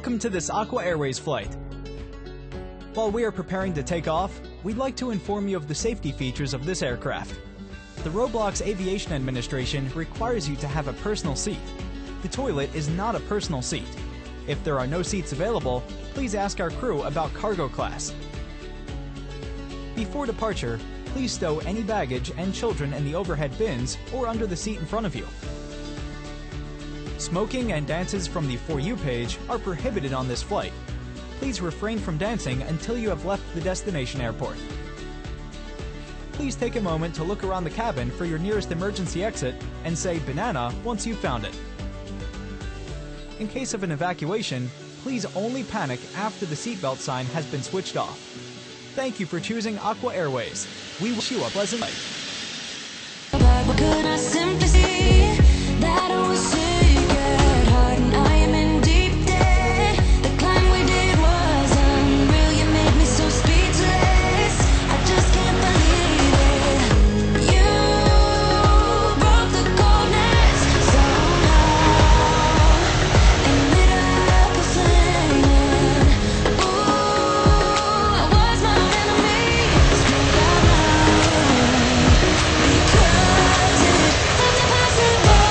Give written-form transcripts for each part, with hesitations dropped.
Welcome to this Aqua Airways flight. While we are preparing to take off, we'd like to inform you of the safety features of this aircraft. The Roblox Aviation Administration requires you to have a personal seat. The toilet is not a personal seat. If there are no seats available, please ask our crew about cargo class. Before departure, please stow any baggage and children in the overhead bins or under the seat in front of you. Smoking and dances from the For You page are prohibited on this flight. Please refrain from dancing until you have left the destination airport. Please take a moment to look around the cabin for your nearest emergency exit and say "banana" once you've found it. In case of an evacuation, please only panic after the seatbelt sign has been switched off. Thank you for choosing Aqua Airways. We wish you a pleasant flight. But could I simply see that I was sick at heart and I am in deep debt? The climb we did was unreal. You made me so speechless. I just can't believe it. You broke the coldness somehow and lit up a flame. Ooh, I was my enemy. Speak out loud because it seems impossible.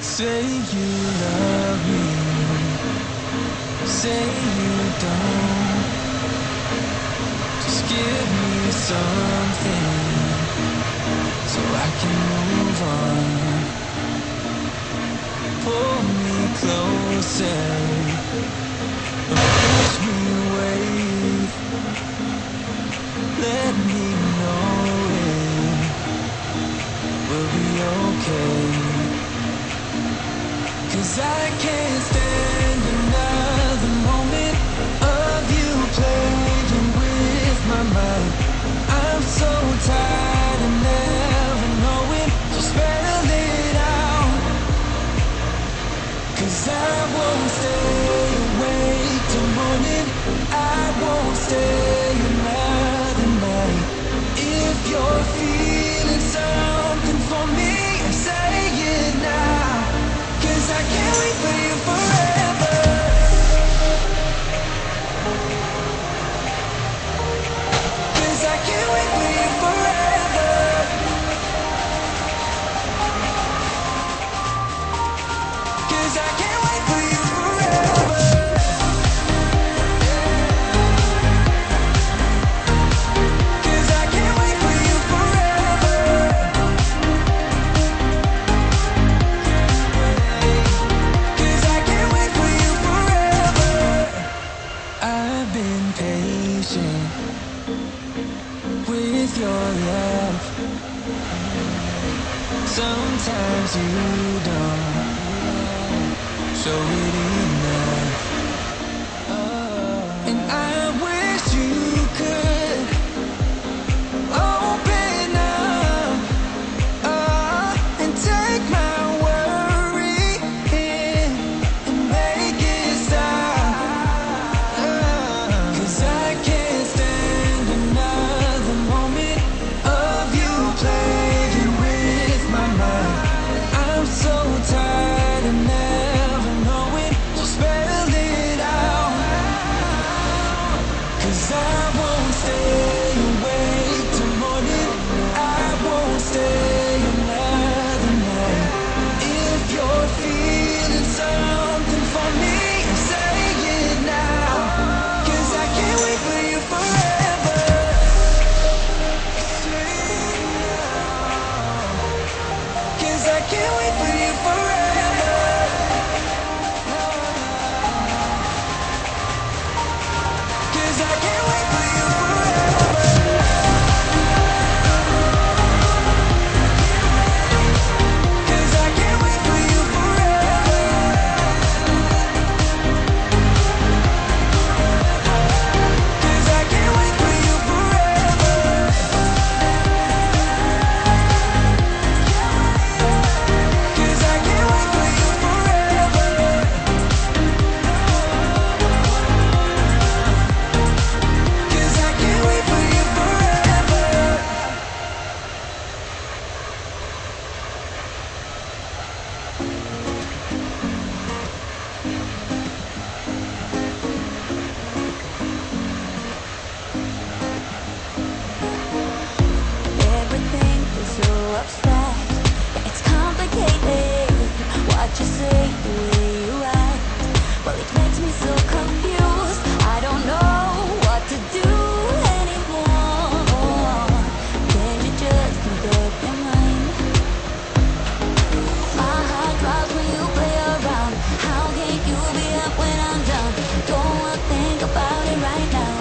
Say you love me, say you don't. Just give me something so I can move on. Pull me closer, push me away. Let me know it will be okay. 'Cause I can't stand another moment of you playing with my mind. I'm so tired of never knowing, so spell it out. 'Cause I won't stay awake till morning. I won't stay another night. If you're feeling something for me, say it now. I can't wait for you. sometimes you don't show it enough. And I wish you could open up and take my worry in and make it stop. 'Cause I can't stand another moment of you playing with my mind. I'm so tired of never knowing, so spell it out. 'Cause I won't stay awake till morning, I won't stay another night. If you're feeling something for me, say it now. 'Cause I can't wait for you forever. Say it now. 'Cause I can't wait for you forever. 'Cause I can't wait for you forever. 'Cause I can't wait for you forever. 'Cause I can't wait for you forever. 'Cause I can't wait for you forever. 'Cause I can't wait for you forever. Everything is so abstract. Yeah, it's complicated. What you say, the way you act, well, it makes me so confused. I don't know what to do anymore. Can you just make up your mind? My heart drops when you play around. How can you be up when I'm down? Don't wanna think about it right now.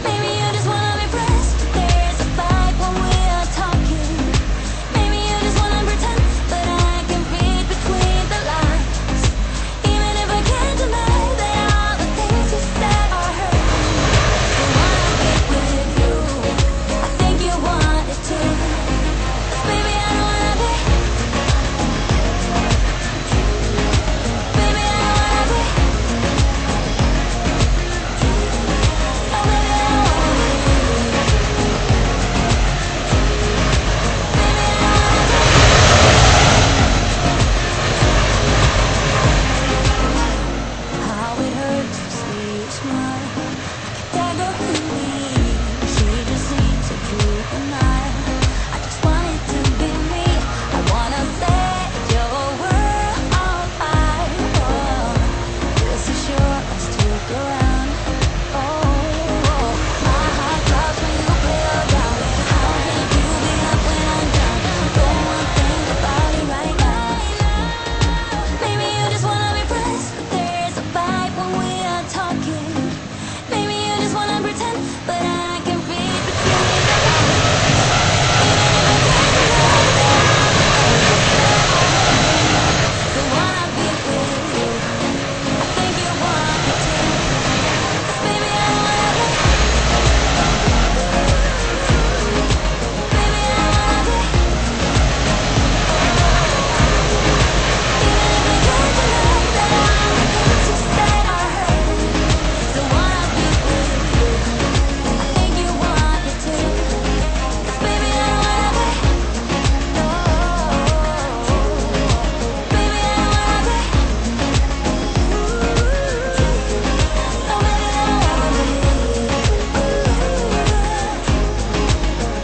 Maybe you just wanna be pressed. There's a fight when we are talking. Maybe you just wanna pretend, but I can read between the lines. Even if I can't deny that all the things you said are hurt. So wanna be with you. I think you want it too. 'Cause baby, I don't wanna be. Baby, I don't wanna be. Oh, baby, I don't wanna be. How it hurts to see you smile, like a dagger in me. She just seems so cute and I just want it to be me. I wanna set your world on fire. This is sure I'll stick around. Oh, my heart drops when you play around. How can you be up when I'm down? Don't wanna think about it right now. Maybe you just wanna be pressed, but there's a fight when we are talking. Maybe you just wanna pretend, but I can read between the lines. So wanna be with you. I think you want me to. 'Cause baby, I don't wanna be. Baby, I don't wanna be. Even if I can't deny that all the things you said are hurt. So wanna be with you. I think you want me to. 'Cause baby, I don't wanna be. No. Baby, I don't wanna be. No, baby, I don't wanna be.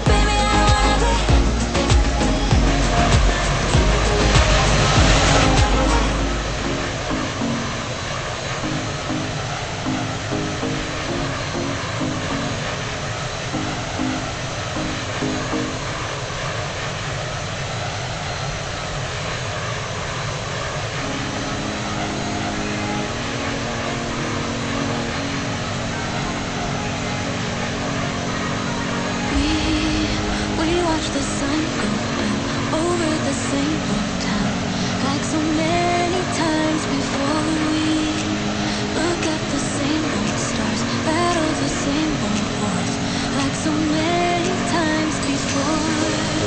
Baby, I don't wanna be. We watch the sun go down. over the same old town, like so many times before. We look at the same old stars, battle the same old wars, like so many times before.